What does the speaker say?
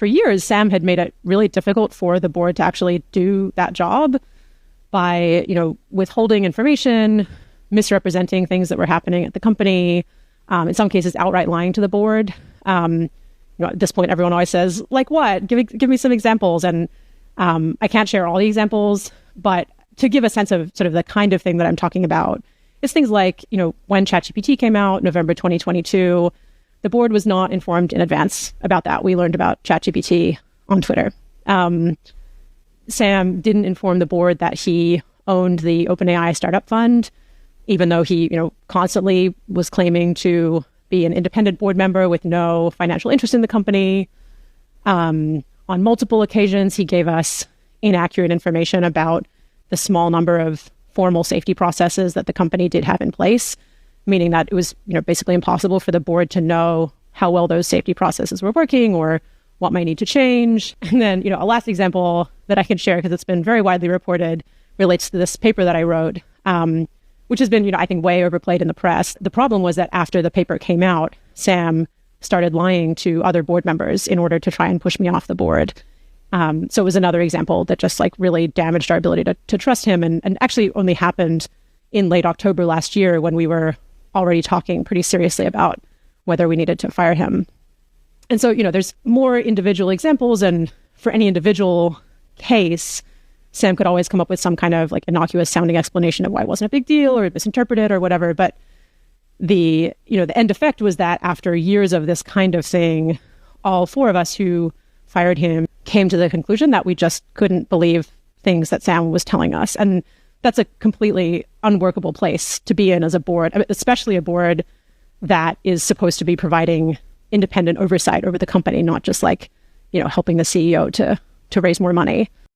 for years, Sam had made it really difficult for the board to actually do that job by, withholding information, misrepresenting things that were happening at the company, in some cases outright lying to the board. At this point, everyone always says, like what? Give me some examples. And I can't share all the examples, but to give a sense of sort of the kind of thing that I'm talking about, it's things like, when ChatGPT came out, November 2022, the board was not informed in advance about that. We learned about ChatGPT on Twitter. Sam didn't inform the board that he owned the OpenAI Startup Fund, even though he, constantly was claiming to be an independent board member with no financial interest in the company. On multiple occasions, he gave us inaccurate information about the small number of formal safety processes that the company did have in place, meaning that it was, basically impossible for the board to know how well those safety processes were working or what might need to change. And then, a last example that I can share, because it's been very widely reported, relates to this paper that I wrote, which has been, I think, way overplayed in the press. The problem was that after the paper came out, Sam started lying to other board members in order to try and push me off the board. So it was another example that just really damaged our ability to trust him, and actually only happened in late October last year when we were already talking pretty seriously about whether we needed to fire him. And so, there's more individual examples, and for any individual case, Sam could always come up with some kind of innocuous sounding explanation of why it wasn't a big deal or misinterpreted or whatever. But the end effect was that after years of this kind of thing, all four of us who fired him came to the conclusion that we just couldn't believe things that Sam was telling us. And that's a completely unworkable place to be in as a board, especially a board that is supposed to be providing independent oversight over the company, not just helping the CEO to raise more money.